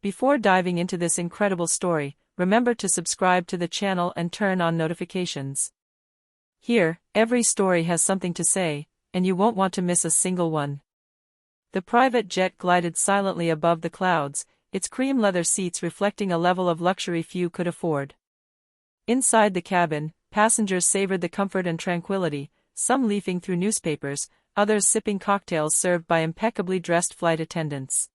Before diving into this incredible story, remember to subscribe to the channel and turn on notifications. Here, every story has something to say, and you won't want to miss a single one. The private jet glided silently above the clouds, its cream leather seats reflecting a level of luxury few could afford. Inside the cabin, passengers savored the comfort and tranquility, some leafing through newspapers, others sipping cocktails served by impeccably dressed flight attendants.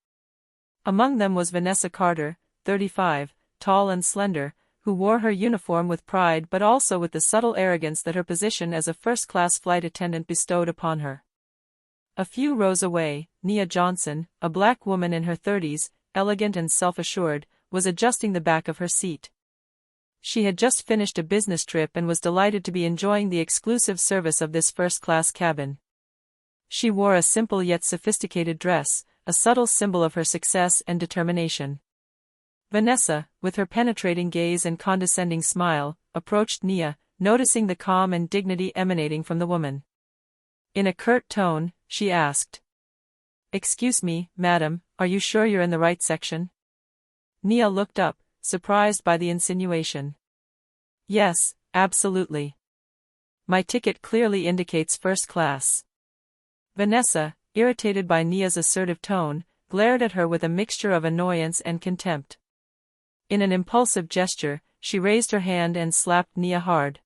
Among them was Vanessa Carter, 35, tall and slender, who wore her uniform with pride but also with the subtle arrogance that her position as a first-class flight attendant bestowed upon her. A few rows away, Nia Johnson, a black woman in her 30s, elegant and self-assured, was adjusting the back of her seat. She had just finished a business trip and was delighted to be enjoying the exclusive service of this first-class cabin. She wore a simple yet sophisticated dress, a subtle symbol of her success and determination. Vanessa, with her penetrating gaze and condescending smile, approached Nia, noticing the calm and dignity emanating from the woman. In a curt tone, she asked, "Excuse me, madam, are you sure you're in the right section?" Nia looked up, surprised by the insinuation. "Yes, absolutely. My ticket clearly indicates first class." Vanessa, irritated by Nia's assertive tone, glared at her with a mixture of annoyance and contempt. In an impulsive gesture, she raised her hand and slapped Nia hard.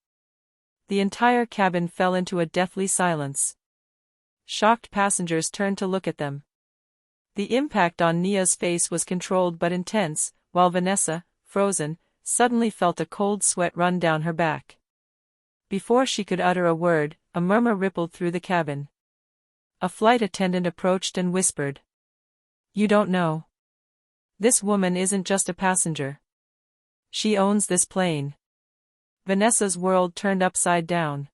The entire cabin fell into a deathly silence. Shocked passengers turned to look at them. The impact on Nia's face was controlled but intense, while Vanessa, frozen, suddenly felt a cold sweat run down her back. Before she could utter a word, a murmur rippled through the cabin. A flight attendant approached and whispered, "You don't know. This woman isn't just a passenger. She owns this plane." Vanessa's world turned upside down.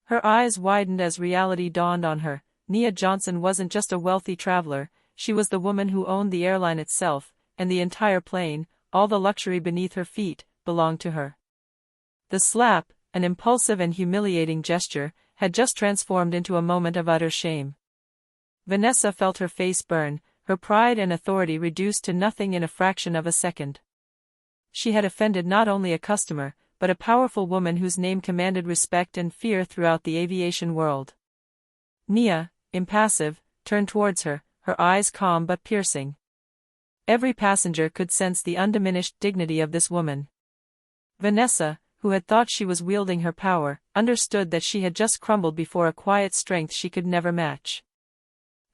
Her eyes widened as reality dawned on her. Nia Johnson wasn't just a wealthy traveler, she was the woman who owned the airline itself, and the entire plane, all the luxury beneath her feet, belonged to her. The slap, an impulsive and humiliating gesture, had just transformed into a moment of utter shame. Vanessa felt her face burn, her pride and authority reduced to nothing in a fraction of a second. She had offended not only a customer, but a powerful woman whose name commanded respect and fear throughout the aviation world. Nia, impassive, turned towards her, her eyes calm but piercing. Every passenger could sense the undiminished dignity of this woman. Vanessa, who had thought she was wielding her power, understood that she had just crumbled before a quiet strength she could never match.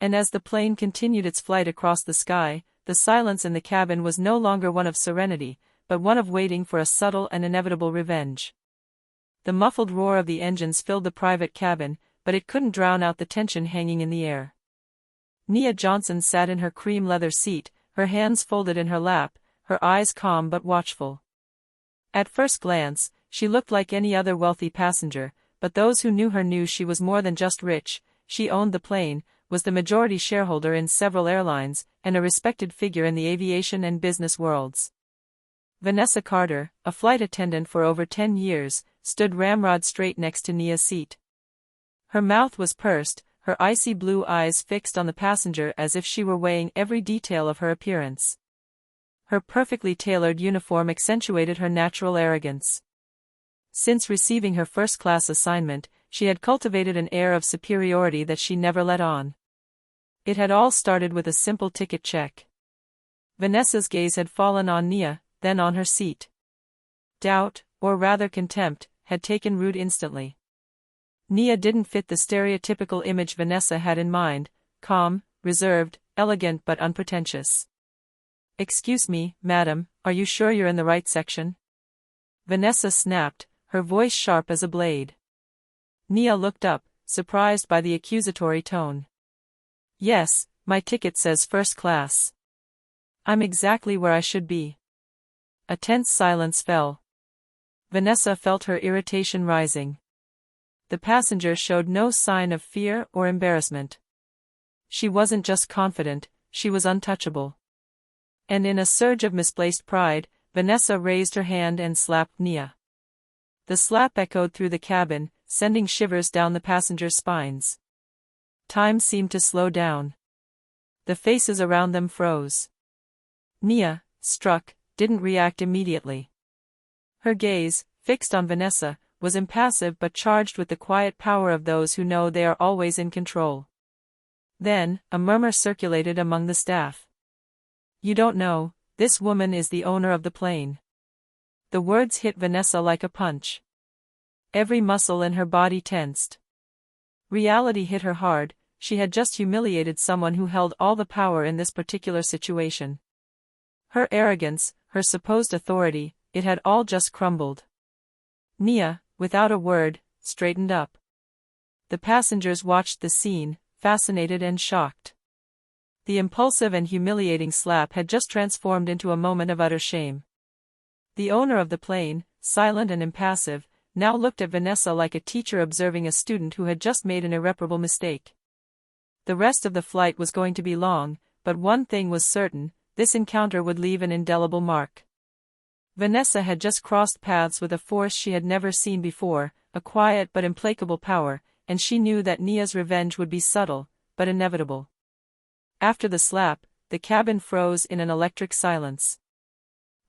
And as the plane continued its flight across the sky, the silence in the cabin was no longer one of serenity, but one of waiting for a subtle and inevitable revenge. The muffled roar of the engines filled the private cabin, but it couldn't drown out the tension hanging in the air. Nia Johnson sat in her cream leather seat, her hands folded in her lap, her eyes calm but watchful. At first glance, she looked like any other wealthy passenger, but those who knew her knew she was more than just rich. She owned the plane, was the majority shareholder in several airlines, and a respected figure in the aviation and business worlds. Vanessa Carter, a flight attendant for over 10 years, stood ramrod straight next to Nia's seat. Her mouth was pursed, her icy blue eyes fixed on the passenger as if she were weighing every detail of her appearance. Her perfectly tailored uniform accentuated her natural arrogance. Since receiving her first-class assignment, she had cultivated an air of superiority that she never let on. It had all started with a simple ticket check. Vanessa's gaze had fallen on Nia, then on her seat. Doubt, or rather contempt, had taken root instantly. Nia didn't fit the stereotypical image Vanessa had in mind: calm, reserved, elegant but unpretentious. "Excuse me, madam, are you sure you're in the right section?" Vanessa snapped, her voice sharp as a blade. Nia looked up, surprised by the accusatory tone. "Yes, my ticket says first class. I'm exactly where I should be." A tense silence fell. Vanessa felt her irritation rising. The passenger showed no sign of fear or embarrassment. She wasn't just confident, she was untouchable. And in a surge of misplaced pride, Vanessa raised her hand and slapped Nia. The slap echoed through the cabin, sending shivers down the passengers' spines. Time seemed to slow down. The faces around them froze. Nia, struck, didn't react immediately. Her gaze, fixed on Vanessa, was impassive but charged with the quiet power of those who know they are always in control. Then, a murmur circulated among the staff. "You don't know, this woman is the owner of the plane." The words hit Vanessa like a punch. Every muscle in her body tensed. Reality hit her hard. She had just humiliated someone who held all the power in this particular situation. Her arrogance, her supposed authority, it had all just crumbled. Nia, without a word, straightened up. The passengers watched the scene, fascinated and shocked. The impulsive and humiliating slap had just transformed into a moment of utter shame. The owner of the plane, silent and impassive, now looked at Vanessa like a teacher observing a student who had just made an irreparable mistake. The rest of the flight was going to be long, but one thing was certain: this encounter would leave an indelible mark. Vanessa had just crossed paths with a force she had never seen before, a quiet but implacable power, and she knew that Nia's revenge would be subtle, but inevitable. After the slap, the cabin froze in an electric silence.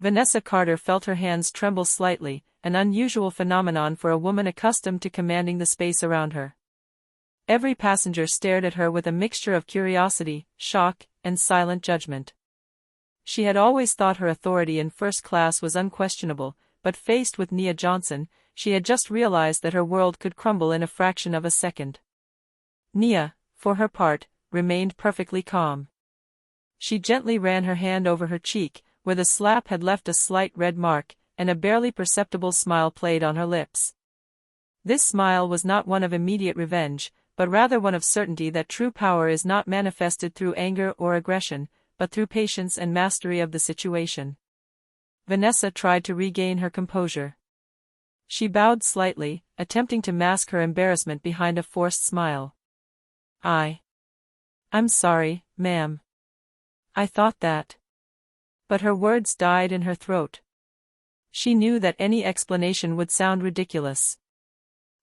Vanessa Carter felt her hands tremble slightly, an unusual phenomenon for a woman accustomed to commanding the space around her. Every passenger stared at her with a mixture of curiosity, shock, and silent judgment. She had always thought her authority in first class was unquestionable, but faced with Nia Johnson, she had just realized that her world could crumble in a fraction of a second. Nia, for her part, remained perfectly calm. She gently ran her hand over her cheek, where the slap had left a slight red mark, and a barely perceptible smile played on her lips. This smile was not one of immediate revenge, but rather one of certainty that true power is not manifested through anger or aggression, but through patience and mastery of the situation. Vanessa tried to regain her composure. She bowed slightly, attempting to mask her embarrassment behind a forced smile. I'm sorry, ma'am. I thought that. But her words died in her throat. She knew that any explanation would sound ridiculous.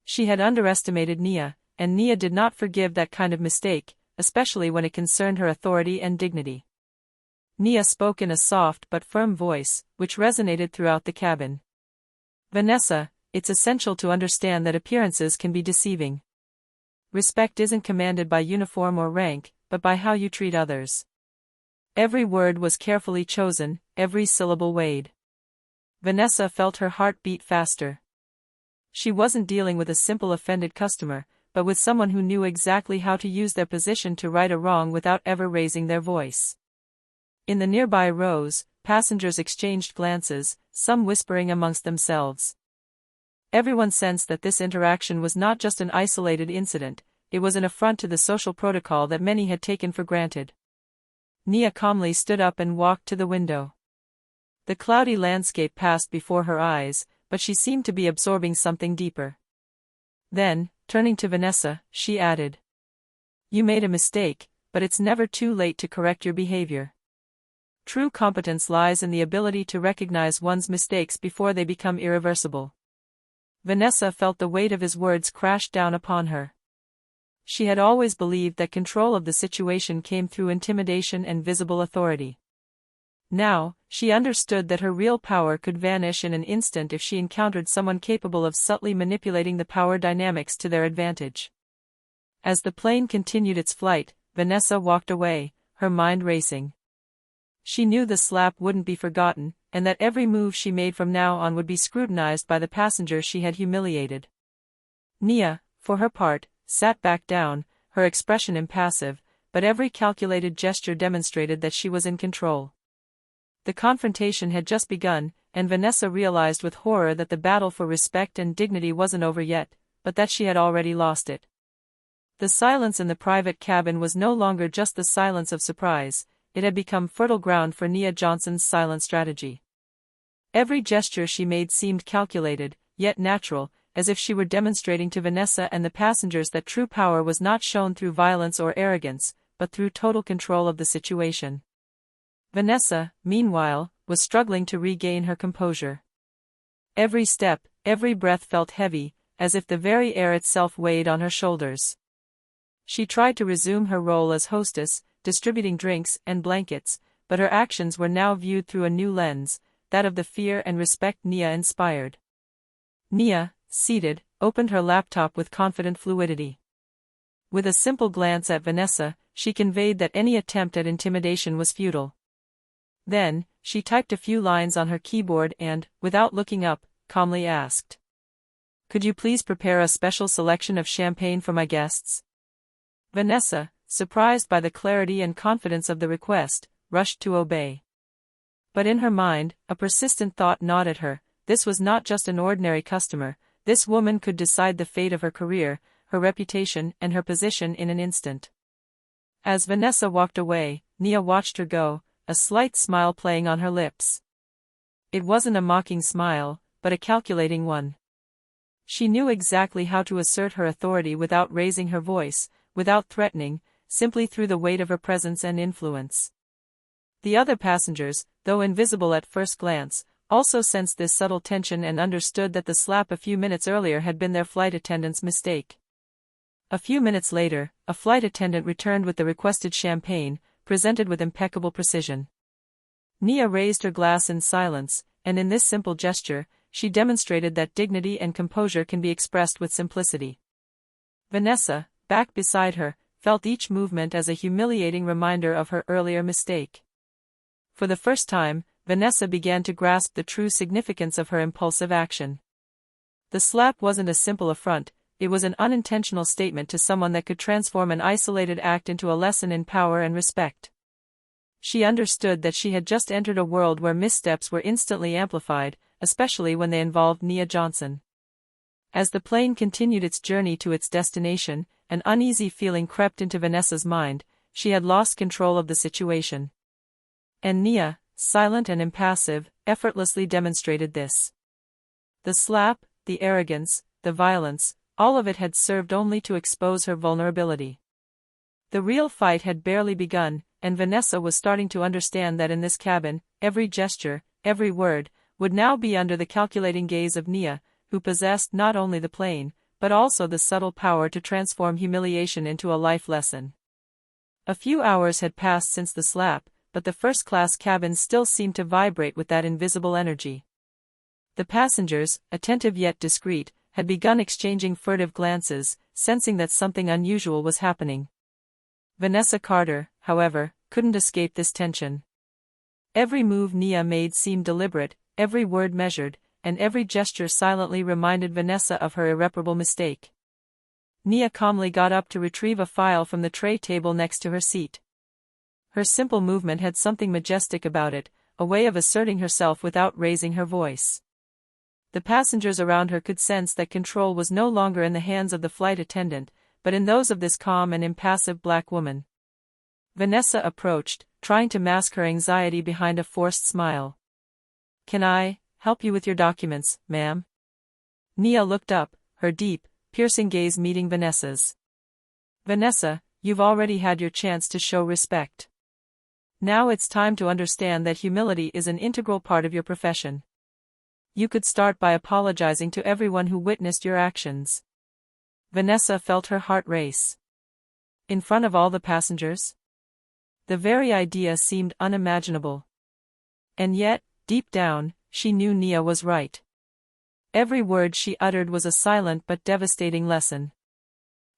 She had underestimated Nia, and Nia did not forgive that kind of mistake, especially when it concerned her authority and dignity. Nia spoke in a soft but firm voice, which resonated throughout the cabin. "Vanessa, it's essential to understand that appearances can be deceiving. Respect isn't commanded by uniform or rank, but by how you treat others." Every word was carefully chosen, every syllable weighed. Vanessa felt her heart beat faster. She wasn't dealing with a simple offended customer, but with someone who knew exactly how to use their position to right a wrong without ever raising their voice. In the nearby rows, passengers exchanged glances, some whispering amongst themselves. Everyone sensed that this interaction was not just an isolated incident, it was an affront to the social protocol that many had taken for granted. Nia calmly stood up and walked to the window. The cloudy landscape passed before her eyes, but she seemed to be absorbing something deeper. Then, turning to Vanessa, she added, "You made a mistake, but it's never too late to correct your behavior. True competence lies in the ability to recognize one's mistakes before they become irreversible." Vanessa felt the weight of his words crash down upon her. She had always believed that control of the situation came through intimidation and visible authority. Now, she understood that her real power could vanish in an instant if she encountered someone capable of subtly manipulating the power dynamics to their advantage. As the plane continued its flight, Vanessa walked away, her mind racing. She knew the slap wouldn't be forgotten, and that every move she made from now on would be scrutinized by the passenger she had humiliated. Nia, for her part, sat back down, her expression impassive, but every calculated gesture demonstrated that she was in control. The confrontation had just begun, and Vanessa realized with horror that the battle for respect and dignity wasn't over yet, but that she had already lost it. The silence in the private cabin was no longer just the silence of surprise, it had become fertile ground for Nia Johnson's silent strategy. Every gesture she made seemed calculated, yet natural, as if she were demonstrating to Vanessa and the passengers that true power was not shown through violence or arrogance, but through total control of the situation. Vanessa, meanwhile, was struggling to regain her composure. Every step, every breath felt heavy, as if the very air itself weighed on her shoulders. She tried to resume her role as hostess, distributing drinks and blankets, but her actions were now viewed through a new lens, that of the fear and respect Nia inspired. Nia, seated, opened her laptop with confident fluidity. With a simple glance at Vanessa, she conveyed that any attempt at intimidation was futile. Then, she typed a few lines on her keyboard and, without looking up, calmly asked, "Could you please prepare a special selection of champagne for my guests?" Vanessa, surprised by the clarity and confidence of the request, rushed to obey. But in her mind, a persistent thought gnawed at her: this was not just an ordinary customer, this woman could decide the fate of her career, her reputation, and her position in an instant. As Vanessa walked away, Nia watched her go, a slight smile playing on her lips. It wasn't a mocking smile, but a calculating one. She knew exactly how to assert her authority without raising her voice, without threatening, simply through the weight of her presence and influence. The other passengers, though invisible at first glance, also sensed this subtle tension and understood that the slap a few minutes earlier had been their flight attendant's mistake. A few minutes later, a flight attendant returned with the requested champagne, presented with impeccable precision. Nia raised her glass in silence, and in this simple gesture, she demonstrated that dignity and composure can be expressed with simplicity. Vanessa, back beside her, felt each movement as a humiliating reminder of her earlier mistake. For the first time, Vanessa began to grasp the true significance of her impulsive action. The slap wasn't a simple affront, it was an unintentional statement to someone that could transform an isolated act into a lesson in power and respect. She understood that she had just entered a world where missteps were instantly amplified, especially when they involved Nia Johnson. As the plane continued its journey to its destination, an uneasy feeling crept into Vanessa's mind: she had lost control of the situation. And Nia, silent and impassive, effortlessly demonstrated this. The slap, the arrogance, the violence, all of it had served only to expose her vulnerability. The real fight had barely begun, and Vanessa was starting to understand that in this cabin, every gesture, every word, would now be under the calculating gaze of Nia, who possessed not only the plane, but also the subtle power to transform humiliation into a life lesson. A few hours had passed since the slap, but the first-class cabin still seemed to vibrate with that invisible energy. The passengers, attentive yet discreet, had begun exchanging furtive glances, sensing that something unusual was happening. Vanessa Carter, however, couldn't escape this tension. Every move Nia made seemed deliberate, every word measured, and every gesture silently reminded Vanessa of her irreparable mistake. Nia calmly got up to retrieve a file from the tray table next to her seat. Her simple movement had something majestic about it, a way of asserting herself without raising her voice. The passengers around her could sense that control was no longer in the hands of the flight attendant, but in those of this calm and impassive black woman. Vanessa approached, trying to mask her anxiety behind a forced smile. "Can I help you with your documents, ma'am?" Nia looked up, her deep, piercing gaze meeting Vanessa's. "Vanessa, you've already had your chance to show respect. Now it's time to understand that humility is an integral part of your profession. You could start by apologizing to everyone who witnessed your actions." Vanessa felt her heart race. In front of all the passengers? The very idea seemed unimaginable. And yet, deep down, she knew Nia was right. Every word she uttered was a silent but devastating lesson.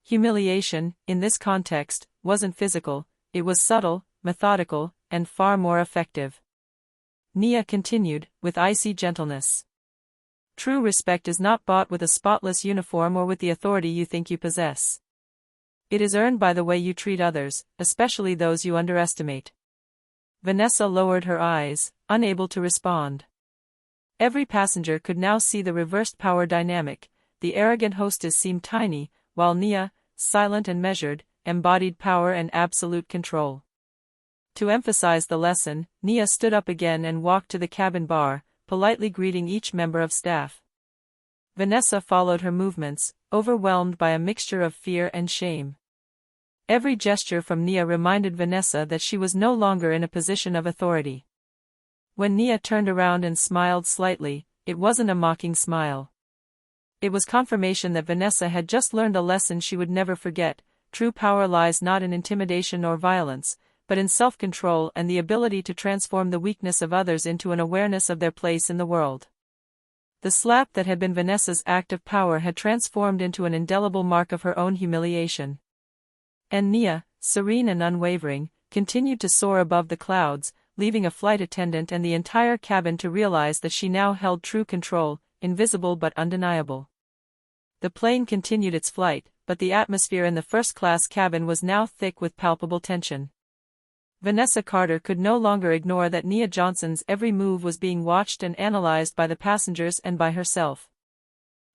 Humiliation, in this context, wasn't physical, it was subtle, methodical, and far more effective. Nia continued, with icy gentleness. "True respect is not bought with a spotless uniform or with the authority you think you possess. It is earned by the way you treat others, especially those you underestimate." Vanessa lowered her eyes, unable to respond. Every passenger could now see the reversed power dynamic. The arrogant hostess seemed tiny, while Nia, silent and measured, embodied power and absolute control. To emphasize the lesson, Nia stood up again and walked to the cabin bar, politely greeting each member of staff. Vanessa followed her movements, overwhelmed by a mixture of fear and shame. Every gesture from Nia reminded Vanessa that she was no longer in a position of authority. When Nia turned around and smiled slightly, it wasn't a mocking smile. It was confirmation that Vanessa had just learned a lesson she would never forget: true power lies not in intimidation or violence, but in self-control and the ability to transform the weakness of others into an awareness of their place in the world. The slap that had been Vanessa's act of power had transformed into an indelible mark of her own humiliation. And Nia, serene and unwavering, continued to soar above the clouds, leaving a flight attendant and the entire cabin to realize that she now held true control, invisible but undeniable. The plane continued its flight, but the atmosphere in the first-class cabin was now thick with palpable tension. Vanessa Carter could no longer ignore that Nia Johnson's every move was being watched and analyzed by the passengers and by herself.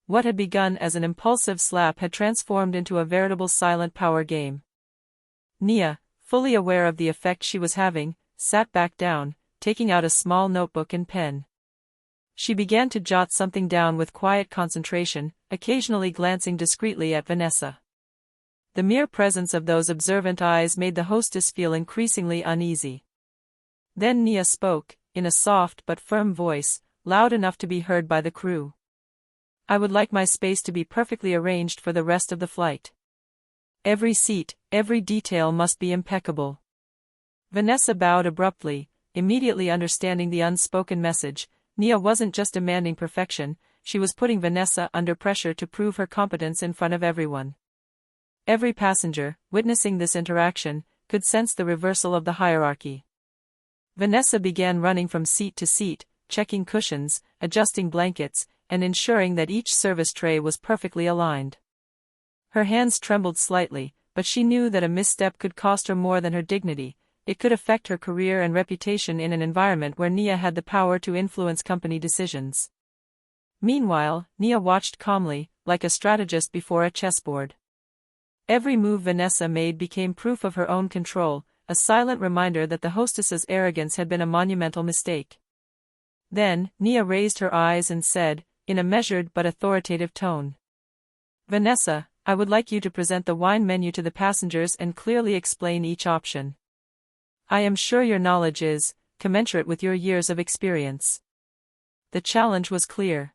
What had begun as an impulsive slap had transformed into a veritable silent power game. Nia, fully aware of the effect she was having, sat back down, taking out a small notebook and pen. She began to jot something down with quiet concentration, occasionally glancing discreetly at Vanessa. The mere presence of those observant eyes made the hostess feel increasingly uneasy. Then Nia spoke, in a soft but firm voice, loud enough to be heard by the crew. "I would like my space to be perfectly arranged for the rest of the flight. Every seat, every detail must be impeccable." Vanessa bowed abruptly, immediately understanding the unspoken message. Nia wasn't just demanding perfection, she was putting Vanessa under pressure to prove her competence in front of everyone. Every passenger, witnessing this interaction, could sense the reversal of the hierarchy. Vanessa began running from seat to seat, checking cushions, adjusting blankets, and ensuring that each service tray was perfectly aligned. Her hands trembled slightly, but she knew that a misstep could cost her more than her dignity. It could affect her career and reputation in an environment where Nia had the power to influence company decisions. Meanwhile, Nia watched calmly, like a strategist before a chessboard. Every move Vanessa made became proof of her own control, a silent reminder that the hostess's arrogance had been a monumental mistake. Then, Nia raised her eyes and said, in a measured but authoritative tone, "Vanessa, I would like you to present the wine menu to the passengers and clearly explain each option. I am sure your knowledge is commensurate with your years of experience." The challenge was clear.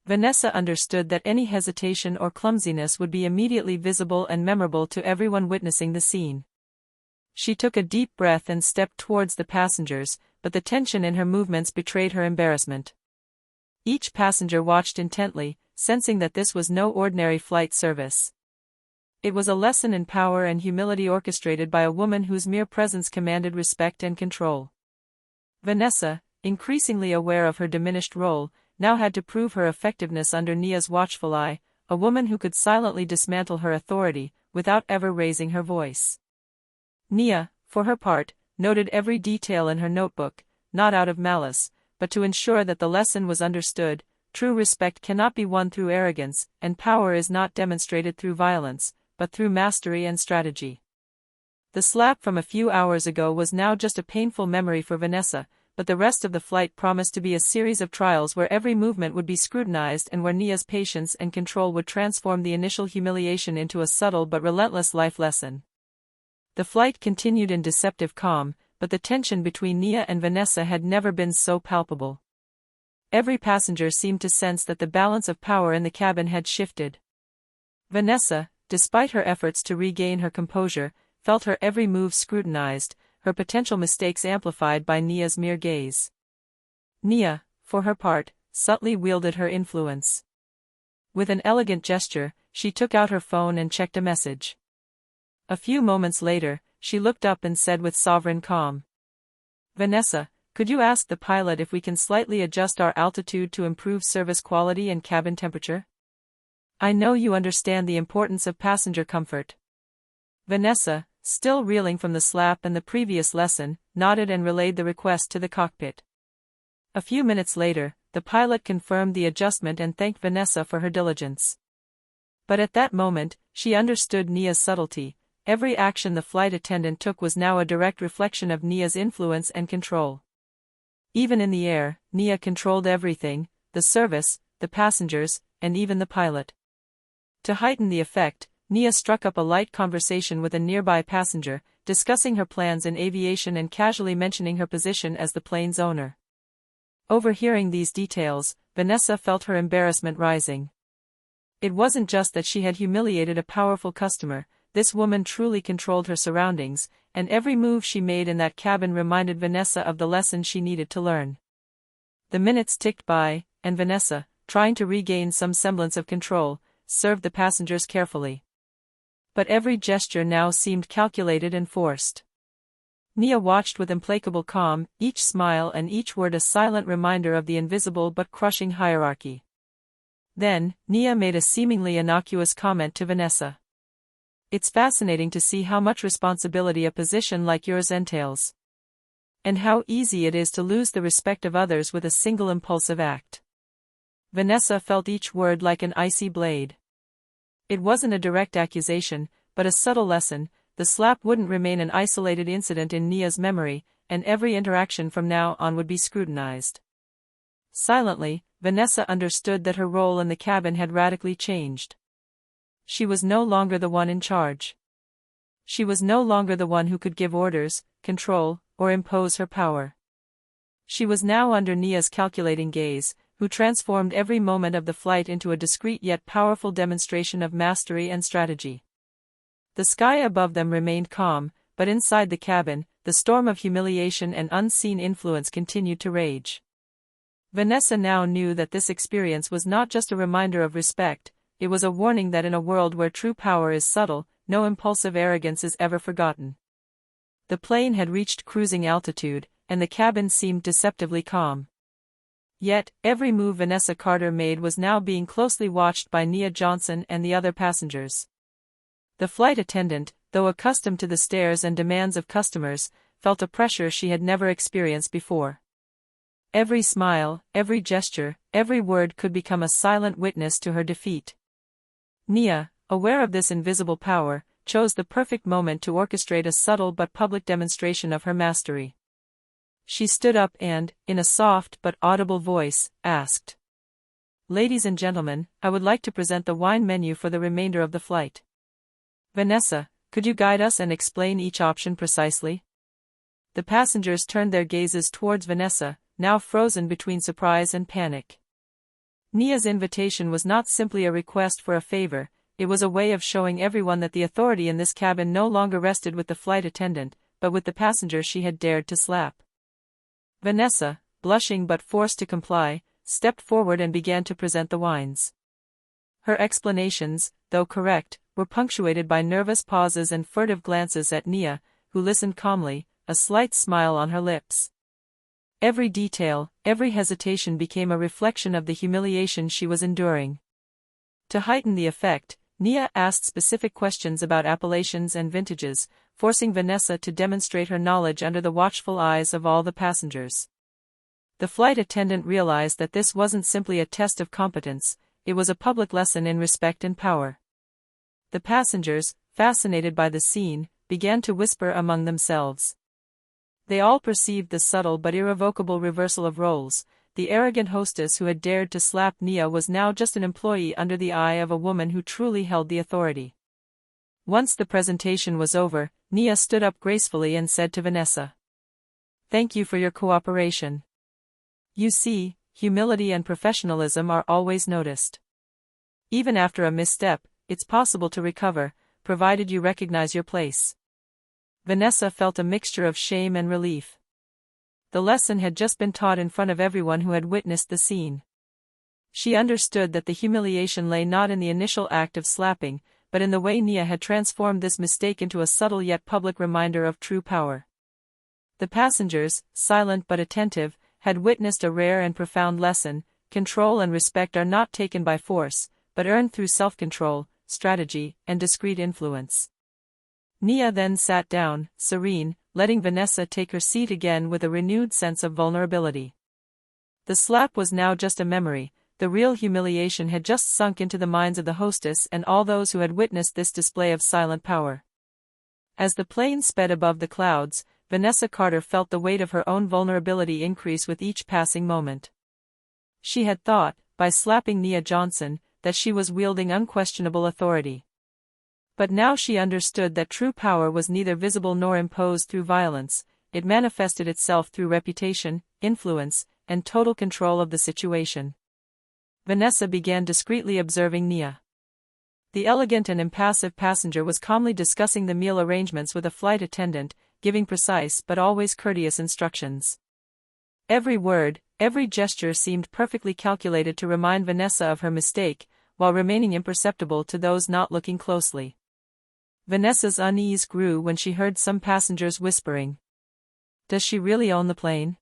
Vanessa understood that any hesitation or clumsiness would be immediately visible and memorable to everyone witnessing the scene. She took a deep breath and stepped towards the passengers, but the tension in her movements betrayed her embarrassment. Each passenger watched intently, sensing that this was no ordinary flight service. It was a lesson in power and humility orchestrated by a woman whose mere presence commanded respect and control. Vanessa, increasingly aware of her diminished role, now had to prove her effectiveness under Nia's watchful eye, a woman who could silently dismantle her authority, without ever raising her voice. Nia, for her part, noted every detail in her notebook, not out of malice, but to ensure that the lesson was understood. True respect cannot be won through arrogance, and power is not demonstrated through violence, but through mastery and strategy. The slap from a few hours ago was now just a painful memory for Vanessa, but the rest of the flight promised to be a series of trials where every movement would be scrutinized and where Nia's patience and control would transform the initial humiliation into a subtle but relentless life lesson. The flight continued in deceptive calm, but the tension between Nia and Vanessa had never been so palpable. Every passenger seemed to sense that the balance of power in the cabin had shifted. Vanessa, despite her efforts to regain her composure, felt her every move scrutinized, her potential mistakes amplified by Nia's mere gaze. Nia, for her part, subtly wielded her influence. With an elegant gesture, she took out her phone and checked a message. A few moments later, she looked up and said with sovereign calm, "Vanessa, could you ask the pilot if we can slightly adjust our altitude to improve service quality and cabin temperature? I know you understand the importance of passenger comfort." Vanessa, still reeling from the slap and the previous lesson, nodded and relayed the request to the cockpit. A few minutes later, the pilot confirmed the adjustment and thanked Vanessa for her diligence. But at that moment, she understood Nia's subtlety. Every action the flight attendant took was now a direct reflection of Nia's influence and control. Even in the air, Nia controlled everything, the service, the passengers, and even the pilot. To heighten the effect, Nia struck up a light conversation with a nearby passenger, discussing her plans in aviation and casually mentioning her position as the plane's owner. Overhearing these details, Vanessa felt her embarrassment rising. It wasn't just that she had humiliated a powerful customer, this woman truly controlled her surroundings, and every move she made in that cabin reminded Vanessa of the lesson she needed to learn. The minutes ticked by, and Vanessa, trying to regain some semblance of control, served the passengers carefully. But every gesture now seemed calculated and forced. Nia watched with implacable calm, each smile and each word a silent reminder of the invisible but crushing hierarchy. Then, Nia made a seemingly innocuous comment to Vanessa. "It's fascinating to see how much responsibility a position like yours entails. And how easy it is to lose the respect of others with a single impulsive act." Vanessa felt each word like an icy blade. It wasn't a direct accusation, but a subtle lesson. The slap wouldn't remain an isolated incident in Nia's memory, and every interaction from now on would be scrutinized. Silently, Vanessa understood that her role in the cabin had radically changed. She was no longer the one in charge. She was no longer the one who could give orders, control, or impose her power. She was now under Nia's calculating gaze, who transformed every moment of the flight into a discreet yet powerful demonstration of mastery and strategy. The sky above them remained calm, but inside the cabin, the storm of humiliation and unseen influence continued to rage. Vanessa now knew that this experience was not just a reminder of respect, it was a warning that in a world where true power is subtle, no impulsive arrogance is ever forgotten. The plane had reached cruising altitude, and the cabin seemed deceptively calm. Yet, every move Vanessa Carter made was now being closely watched by Nia Johnson and the other passengers. The flight attendant, though accustomed to the stares and demands of customers, felt a pressure she had never experienced before. Every smile, every gesture, every word could become a silent witness to her defeat. Nia, aware of this invisible power, chose the perfect moment to orchestrate a subtle but public demonstration of her mastery. She stood up and, in a soft but audible voice, asked, "Ladies and gentlemen, I would like to present the wine menu for the remainder of the flight. Vanessa, could you guide us and explain each option precisely?" The passengers turned their gazes towards Vanessa, now frozen between surprise and panic. Nia's invitation was not simply a request for a favor, it was a way of showing everyone that the authority in this cabin no longer rested with the flight attendant, but with the passenger she had dared to slap. Vanessa, blushing but forced to comply, stepped forward and began to present the wines. Her explanations, though correct, were punctuated by nervous pauses and furtive glances at Nia, who listened calmly, a slight smile on her lips. Every detail, every hesitation became a reflection of the humiliation she was enduring. To heighten the effect, Nia asked specific questions about appellations and vintages, forcing Vanessa to demonstrate her knowledge under the watchful eyes of all the passengers. The flight attendant realized that this wasn't simply a test of competence, it was a public lesson in respect and power. The passengers, fascinated by the scene, began to whisper among themselves. They all perceived the subtle but irrevocable reversal of roles. The arrogant hostess who had dared to slap Nia was now just an employee under the eye of a woman who truly held the authority. Once the presentation was over, Nia stood up gracefully and said to Vanessa, "Thank you for your cooperation. You see, humility and professionalism are always noticed. Even after a misstep, it's possible to recover, provided you recognize your place." Vanessa felt a mixture of shame and relief. The lesson had just been taught in front of everyone who had witnessed the scene. She understood that the humiliation lay not in the initial act of slapping, but in the way Nia had transformed this mistake into a subtle yet public reminder of true power. The passengers, silent but attentive, had witnessed a rare and profound lesson. Control and respect are not taken by force, but earned through self-control, strategy, and discreet influence. Nia then sat down, serene, letting Vanessa take her seat again with a renewed sense of vulnerability. The slap was now just a memory, the real humiliation had just sunk into the minds of the hostess and all those who had witnessed this display of silent power. As the plane sped above the clouds, Vanessa Carter felt the weight of her own vulnerability increase with each passing moment. She had thought, by slapping Nia Johnson, that she was wielding unquestionable authority. But now she understood that true power was neither visible nor imposed through violence, it manifested itself through reputation, influence, and total control of the situation. Vanessa began discreetly observing Nia. The elegant and impassive passenger was calmly discussing the meal arrangements with a flight attendant, giving precise but always courteous instructions. Every word, every gesture seemed perfectly calculated to remind Vanessa of her mistake, while remaining imperceptible to those not looking closely. Vanessa's unease grew when she heard some passengers whispering. "Does she really own the plane?"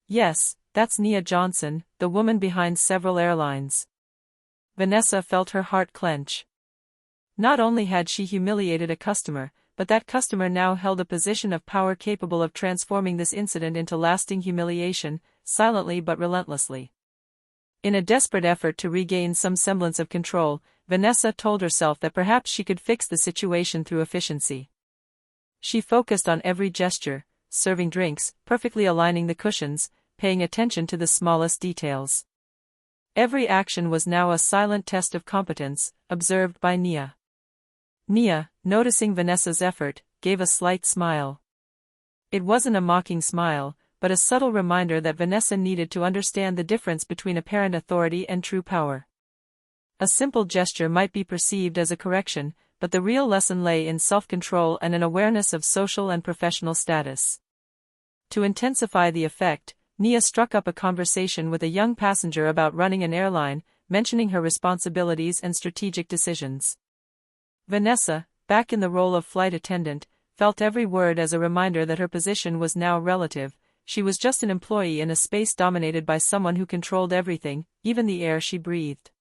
"Yes, that's Nia Johnson, the woman behind several airlines." Vanessa felt her heart clench. Not only had she humiliated a customer, but that customer now held a position of power capable of transforming this incident into lasting humiliation, silently but relentlessly. In a desperate effort to regain some semblance of control, Vanessa told herself that perhaps she could fix the situation through efficiency. She focused on every gesture, serving drinks, perfectly aligning the cushions, paying attention to the smallest details. Every action was now a silent test of competence, observed by Nia. Nia, noticing Vanessa's effort, gave a slight smile. It wasn't a mocking smile, but a subtle reminder that Vanessa needed to understand the difference between apparent authority and true power. A simple gesture might be perceived as a correction, but the real lesson lay in self-control and an awareness of social and professional status. To intensify the effect, Nia struck up a conversation with a young passenger about running an airline, mentioning her responsibilities and strategic decisions. Vanessa, back in the role of flight attendant, felt every word as a reminder that her position was now relative. She was just an employee in a space dominated by someone who controlled everything, even the air she breathed.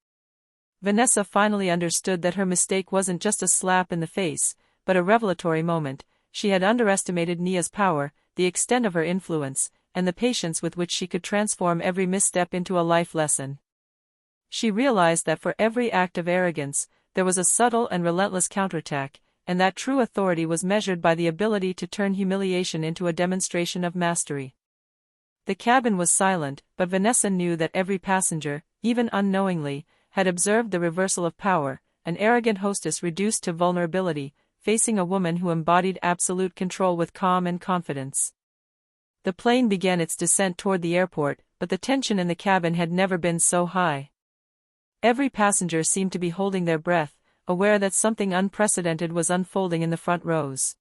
Vanessa finally understood that her mistake wasn't just a slap in the face, but a revelatory moment. She had underestimated Nia's power, the extent of her influence, and the patience with which she could transform every misstep into a life lesson. She realized that for every act of arrogance, there was a subtle and relentless counterattack, and that true authority was measured by the ability to turn humiliation into a demonstration of mastery. The cabin was silent, but Vanessa knew that every passenger, even unknowingly, had observed the reversal of power, an arrogant hostess reduced to vulnerability, facing a woman who embodied absolute control with calm and confidence. The plane began its descent toward the airport, but the tension in the cabin had never been so high. Every passenger seemed to be holding their breath, aware that something unprecedented was unfolding in the front rows.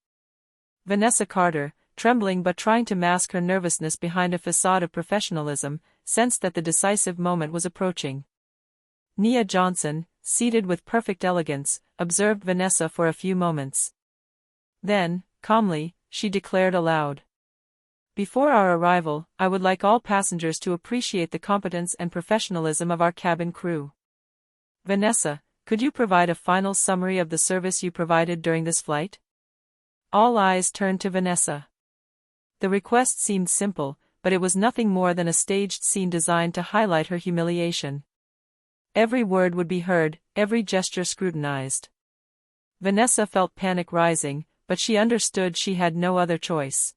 Vanessa Carter, trembling but trying to mask her nervousness behind a facade of professionalism, sensed that the decisive moment was approaching. Nia Johnson, seated with perfect elegance, observed Vanessa for a few moments. Then, calmly, she declared aloud, "Before our arrival, I would like all passengers to appreciate the competence and professionalism of our cabin crew. Vanessa, could you provide a final summary of the service you provided during this flight?" All eyes turned to Vanessa. The request seemed simple, but it was nothing more than a staged scene designed to highlight her humiliation. Every word would be heard, every gesture scrutinized. Vanessa felt panic rising, but she understood she had no other choice.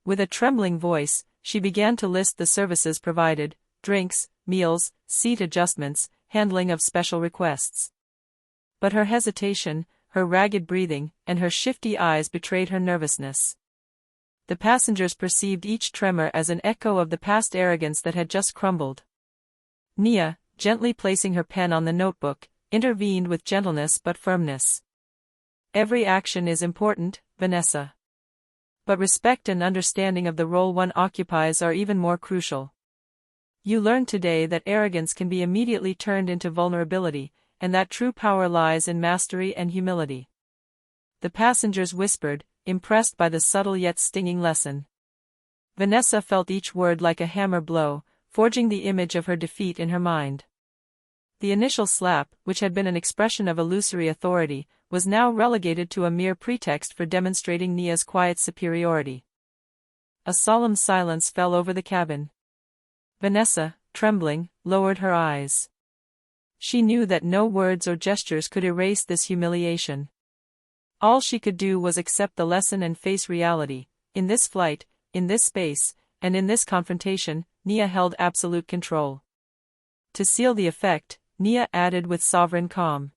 With a trembling voice, she began to list the services provided: drinks, meals, seat adjustments, handling of special requests. But her hesitation, her ragged breathing, and her shifty eyes betrayed her nervousness. The passengers perceived each tremor as an echo of the past arrogance that had just crumbled. Nia, gently placing her pen on the notebook, intervened with gentleness but firmness. "Every action is important, Vanessa. But respect and understanding of the role one occupies are even more crucial. You learned today that arrogance can be immediately turned into vulnerability, and that true power lies in mastery and humility." The passengers whispered, impressed by the subtle yet stinging lesson. Vanessa felt each word like a hammer blow, forging the image of her defeat in her mind. The initial slap, which had been an expression of illusory authority, was now relegated to a mere pretext for demonstrating Nia's quiet superiority. A solemn silence fell over the cabin. Vanessa, trembling, lowered her eyes. She knew that no words or gestures could erase this humiliation. All she could do was accept the lesson and face reality. In this flight, in this space, and in this confrontation, Nia held absolute control. To seal the effect, Nia added with sovereign calm,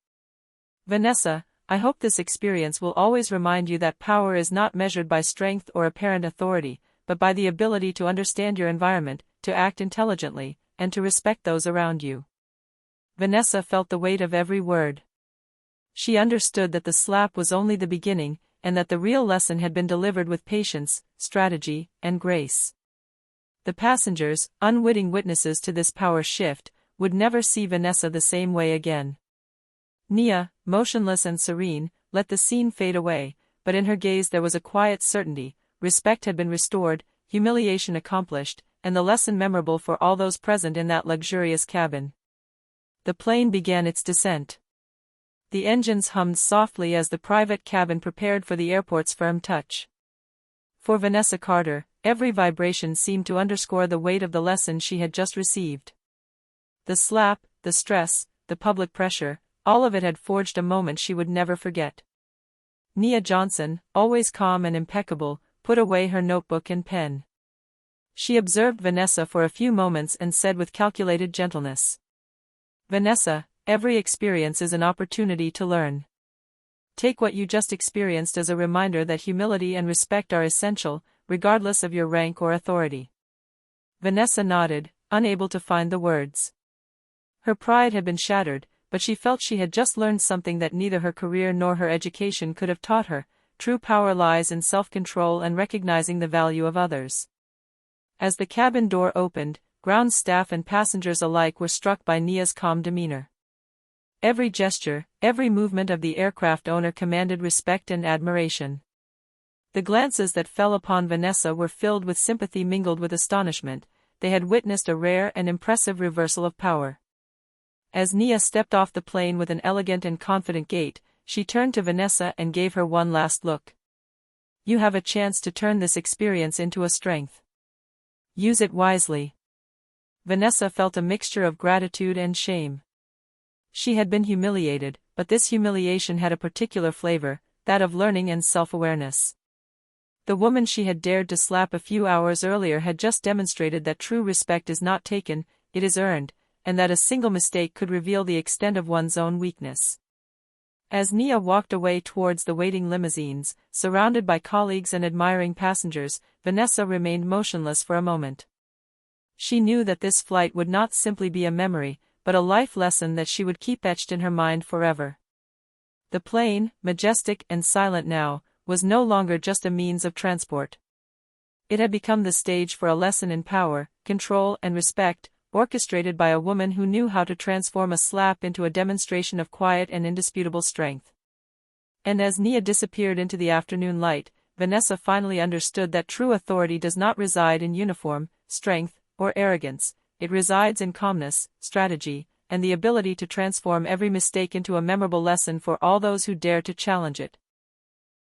"Vanessa, I hope this experience will always remind you that power is not measured by strength or apparent authority, but by the ability to understand your environment, to act intelligently, and to respect those around you." Vanessa felt the weight of every word. She understood that the slap was only the beginning, and that the real lesson had been delivered with patience, strategy, and grace. The passengers, unwitting witnesses to this power shift, would never see Vanessa the same way again. Nia, motionless and serene, let the scene fade away, but in her gaze there was a quiet certainty. Respect had been restored, humiliation accomplished, and the lesson memorable for all those present in that luxurious cabin. The plane began its descent. The engines hummed softly as the private cabin prepared for the airport's firm touch. For Vanessa Carter, every vibration seemed to underscore the weight of the lesson she had just received. The slap, the stress, the public pressure, all of it had forged a moment she would never forget. Nia Johnson, always calm and impeccable, put away her notebook and pen. She observed Vanessa for a few moments and said with calculated gentleness, "Vanessa, every experience is an opportunity to learn. Take what you just experienced as a reminder that humility and respect are essential, regardless of your rank or authority." Vanessa nodded, unable to find the words. Her pride had been shattered, but she felt she had just learned something that neither her career nor her education could have taught her. True power lies in self-control and recognizing the value of others. As the cabin door opened, ground staff and passengers alike were struck by Nia's calm demeanor. Every gesture, every movement of the aircraft owner commanded respect and admiration. The glances that fell upon Vanessa were filled with sympathy mingled with astonishment. They had witnessed a rare and impressive reversal of power. As Nia stepped off the plane with an elegant and confident gait, she turned to Vanessa and gave her one last look. "You have a chance to turn this experience into a strength. Use it wisely." Vanessa felt a mixture of gratitude and shame. She had been humiliated, but this humiliation had a particular flavor, that of learning and self-awareness. The woman she had dared to slap a few hours earlier had just demonstrated that true respect is not taken, it is earned, and that a single mistake could reveal the extent of one's own weakness. As Nia walked away towards the waiting limousines, surrounded by colleagues and admiring passengers, Vanessa remained motionless for a moment. She knew that this flight would not simply be a memory, but a life lesson that she would keep etched in her mind forever. The plane, majestic and silent now, was no longer just a means of transport. It had become the stage for a lesson in power, control and respect, orchestrated by a woman who knew how to transform a slap into a demonstration of quiet and indisputable strength. And as Nia disappeared into the afternoon light, Vanessa finally understood that true authority does not reside in uniform, strength, or arrogance. It resides in calmness, strategy, and the ability to transform every mistake into a memorable lesson for all those who dare to challenge it.